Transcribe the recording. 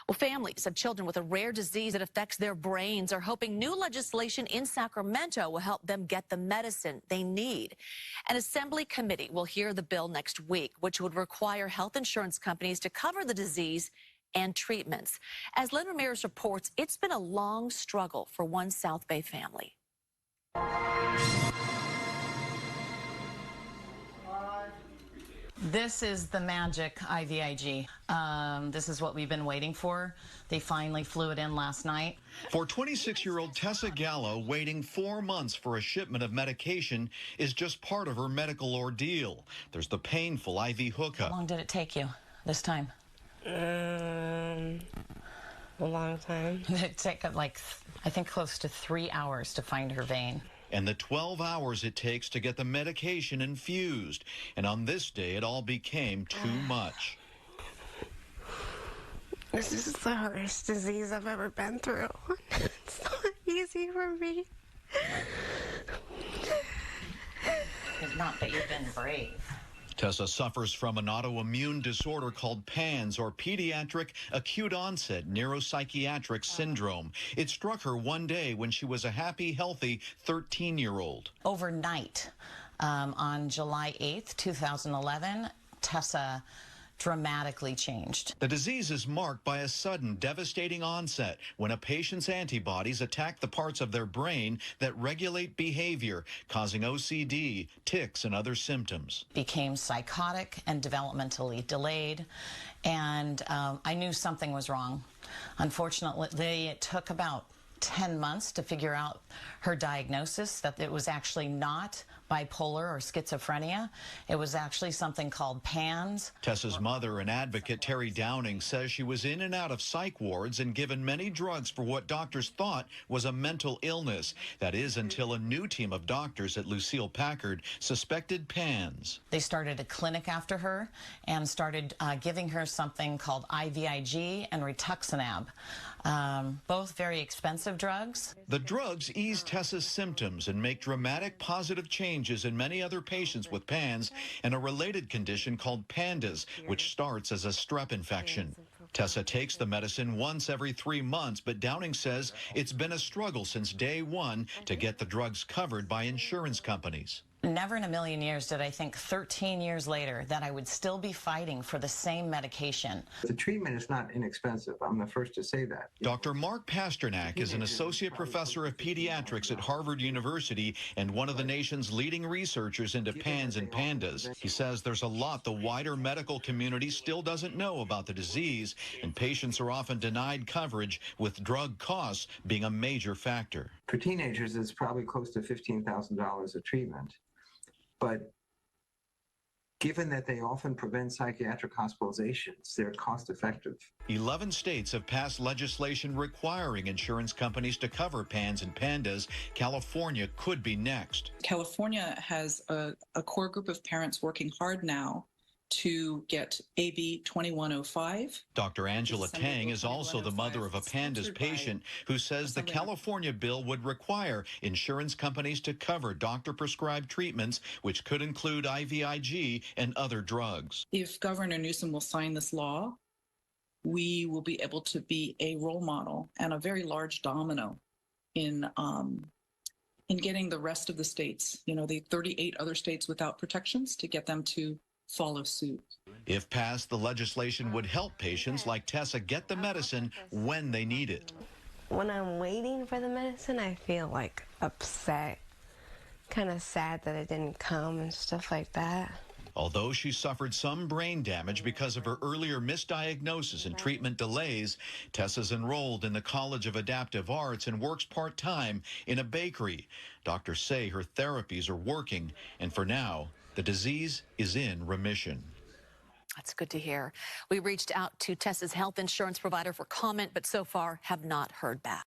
Well, families of children with a rare disease that affects their brains are hoping new legislation in Sacramento will help them get the medicine they need. An assembly committee will hear the bill next week, which would require health insurance companies to cover the disease and treatments. As Lynn Ramirez reports, it's been a long struggle for one South Bay family. This is the magic IVIG. This is what we've been waiting for. They finally flew it in last night. For 26-year-old 𝗧𝗜𝗠𝗄, waiting 4 months for a shipment of medication is just part of her medical ordeal. There's the painful IV hookup. How long did it take you this time? A long time. It took like, I think, close to 3 hours to find her vein. And the 12 hours it takes to get the medication infused. And on this day, it all became too much. This is the hardest disease I've ever been through. It's not easy for me. It's not that you've been brave. Tessa suffers from an autoimmune disorder called PANDS, or pediatric acute onset neuropsychiatric syndrome. It struck her one day when she was a happy, healthy 13-year-old. Overnight, on July 8th, 2011, Tessa dramatically changed. The disease is marked by a sudden, devastating onset when a patient's antibodies attack the parts of their brain that regulate behavior, causing OCD, tics, and other symptoms. Became psychotic and developmentally delayed, and I knew something was wrong. Unfortunately, it took about 10 months to figure out her diagnosis, that it was actually not bipolar or schizophrenia. It was actually something called PANS. Tessa's mother and advocate Terry Downing says she was in and out of psych wards and given many drugs for what doctors thought was a mental illness. That is, until a new team of doctors at Lucille Packard suspected PANS. They started a clinic after her and started giving her something called IVIG and rituximab, both very expensive drugs. The drugs ease Tessa's symptoms and make dramatic positive changes in many other patients with PANS and a related condition called PANDAS, which starts as a strep infection. Tessa takes the medicine once every 3 months, but Downing says it's been a struggle since day one to get the drugs covered by insurance companies. Never in a million years did I think 13 years later that I would still be fighting for the same medication. The treatment is not inexpensive. I'm the first to say that. Dr. Mark Pasternak is an associate professor of pediatrics at Harvard University and one of the nation's leading researchers into PANS and PANDAS. He says there's a lot the wider medical community still doesn't know about the disease, and patients are often denied coverage, with drug costs being a major factor. For teenagers, it's probably close to $15,000 of treatment. But given that they often prevent psychiatric hospitalizations, they're cost effective. 11 states have passed legislation requiring insurance companies to cover PANS and PANDAS. California could be next. California has a core group of parents working hard now to get AB2105. Dr. Angela Tang is also the mother of a PANDAS patient who says the California bill would require insurance companies to cover doctor-prescribed treatments, which could include IVIG and other drugs. If Governor Newsom will sign this law, we will be able to be a role model and a very large domino in getting the rest of the states, the 38 other states without protections, to get them to follow suit. If passed, the legislation would help patients like Tessa get the medicine when they need it. When I'm waiting for the medicine, I feel like upset, kind of sad that it didn't come and stuff like that. Although she suffered some brain damage because of her earlier misdiagnosis and treatment delays, Tessa's enrolled in the College of Adaptive Arts and works part-time in a bakery. Doctors say her therapies are working, and for now, the disease is in remission. That's good to hear. We reached out to Tessa's health insurance provider for comment, but so far have not heard back.